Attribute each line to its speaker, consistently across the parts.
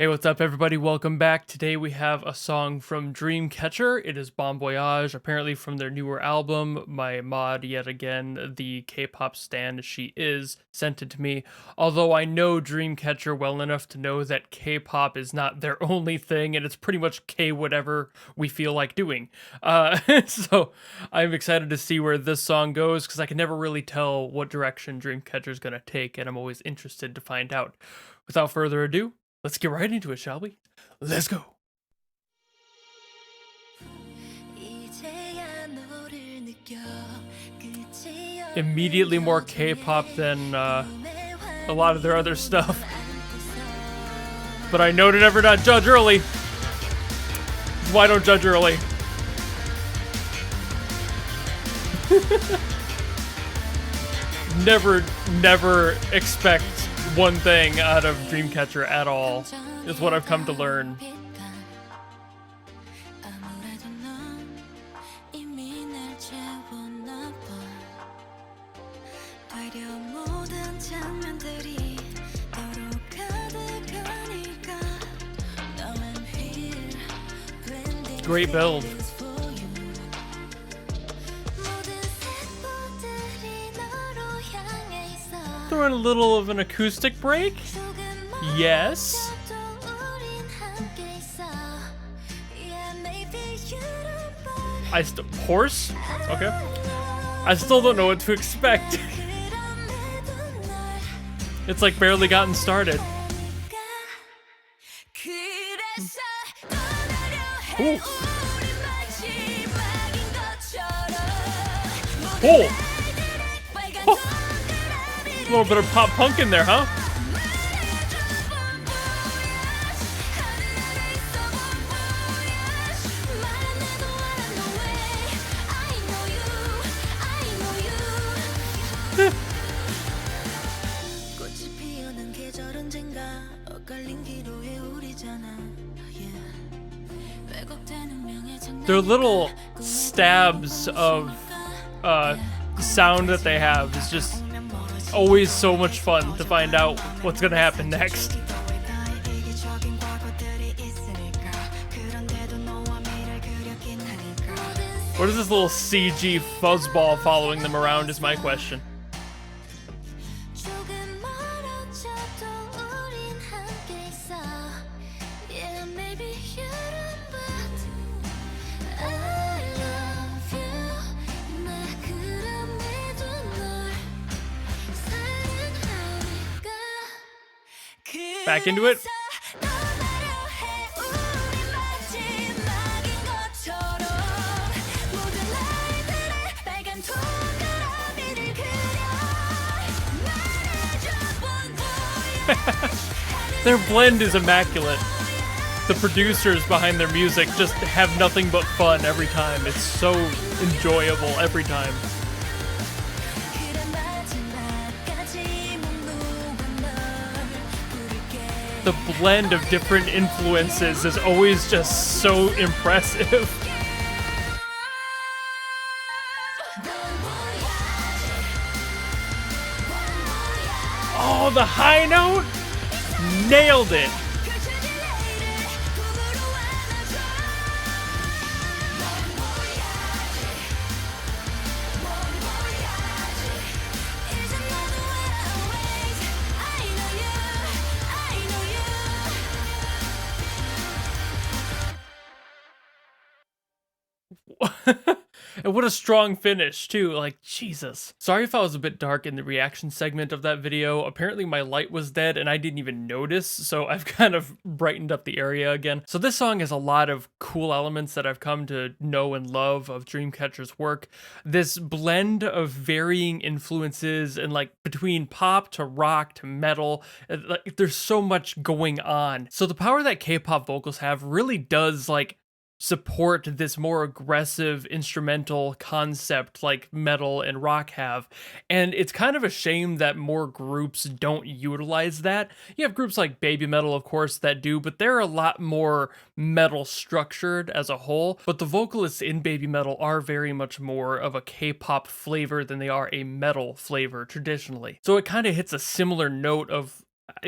Speaker 1: Hey, what's up, everybody? Welcome back. Today we have a song from Dreamcatcher. It is Bon Voyage, apparently from their newer album. My mod, yet again, the K-pop stan she is, sent it to me. Although I know Dreamcatcher well enough to know that K-pop is not their only thing, and it's pretty much K-whatever we feel like doing. So I'm excited to see where this song goes, because I can never really tell what direction Dreamcatcher is going to take, and I'm always interested to find out. Without further ado, let's get right into it, shall we? Let's go. Immediately more K-pop than a lot of their other stuff. But I know to never not judge early. Why don't judge early? Never expect one thing out of Dreamcatcher at all, is what I've come to learn. Great build. Throwing a little of an acoustic break? Yes. Horse? Okay. I still don't know what to expect. It's like barely gotten started. Ooh. Cool. Oh. A little bit of pop punk in there, huh? Their little stabs of sound that they have is just always so much fun to find out what's gonna happen next. What is this little CG fuzzball following them around is my question. Back into it. Their blend is immaculate. The producers behind their music just have nothing but fun every time. It's so enjoyable every time. The blend of different influences is always just so impressive. Oh, the high note? Nailed it. And what a strong finish, too. Like, Jesus. Sorry if I was a bit dark in the reaction segment of that video. Apparently my light was dead and I didn't even notice, so I've kind of brightened up the area again. So this song has a lot of cool elements that I've come to know and love of Dreamcatcher's work. This blend of varying influences and like between pop to rock to metal, like there's so much going on. So the power that K-pop vocals have really does like support this more aggressive instrumental concept like metal and rock have. And it's kind of a shame that more groups don't utilize that. You have groups like Baby Metal, of course, that do, but they're a lot more metal structured as a whole. But the vocalists in Baby Metal are very much more of a K-pop flavor than they are a metal flavor traditionally. So it kind of hits a similar note of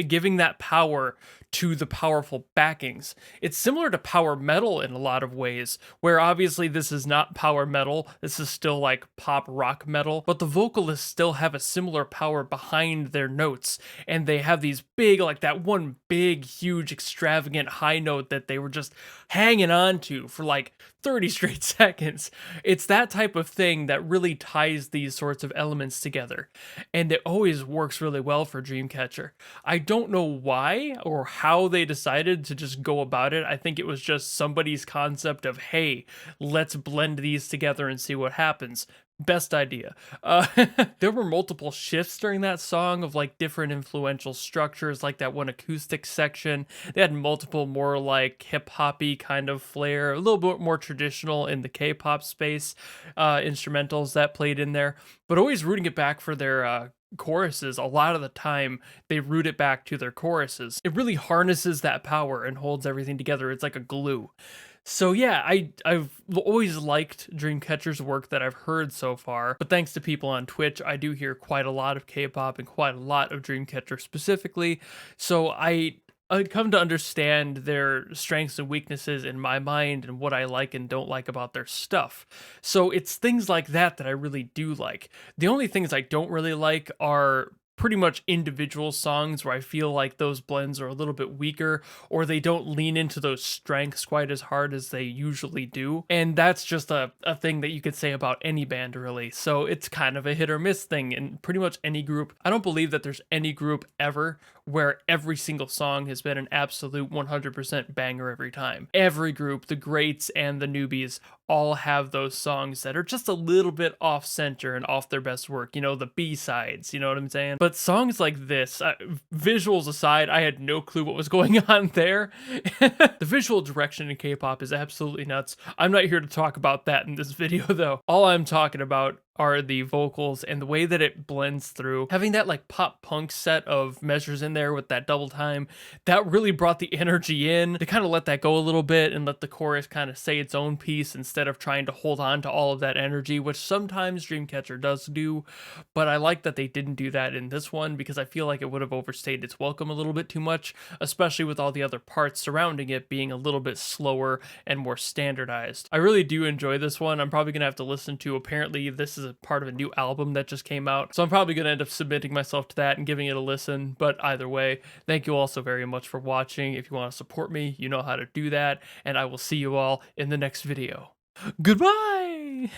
Speaker 1: giving that power to the powerful backings. It's similar to power metal in a lot of ways, where obviously this is not power metal, this is still like pop rock metal, but the vocalists still have a similar power behind their notes, and they have these big, like that one big, huge, extravagant high note that they were just hanging on to for like 30 straight seconds. It's that type of thing that really ties these sorts of elements together, and it always works really well for Dreamcatcher. I don't know why or how they decided to just go about it. I think it was just somebody's concept of, hey, let's blend these together and see what happens. Best idea. There were multiple shifts during that song of like different influential structures, like that one acoustic section. They had multiple more like hip hoppy kind of flair, a little bit more traditional in the K-pop space, instrumentals that played in there, but always rooting it back for their choruses. A lot of the time they root it back to their choruses. It really harnesses that power and holds everything together. It's like a glue. So yeah, I've always liked Dreamcatcher's work that I've heard so far, but thanks to people on Twitch, I do hear quite a lot of K-pop and quite a lot of Dreamcatcher specifically. So I come to understand their strengths and weaknesses in my mind and what I like and don't like about their stuff. So it's things like that that I really do like. The only things I don't really like are pretty much individual songs where I feel like those blends are a little bit weaker, or they don't lean into those strengths quite as hard as they usually do. And that's just a thing that you could say about any band really. So it's kind of a hit or miss thing in pretty much any group. I don't believe that there's any group ever where every single song has been an absolute 100% banger every time. Every group, the greats and the newbies, all have those songs that are just a little bit off center and off their best work, you know, the B-sides, you know what I'm saying? But songs like this, visuals aside, I had no clue what was going on there. The visual direction in K-pop is absolutely nuts. I'm not here to talk about that in this video though. All I'm talking about are the vocals and the way that it blends through. Having that like pop punk set of measures in there with that double time, that really brought the energy in to kind of let that go a little bit and let the chorus kind of say its own piece instead of trying to hold on to all of that energy, which sometimes Dreamcatcher does do. But I like that they didn't do that in this one because I feel like it would have overstayed its welcome a little bit too much, especially with all the other parts surrounding it being a little bit slower and more standardized. I really do enjoy this one. I'm probably gonna have to listen to, apparently this is a part of a new album that just came out, so I'm probably gonna end up submitting myself to that and giving it a listen. But either way, thank you all so very much for watching. If you want to support me, you know how to do that, and I will see you all in the next video. Goodbye!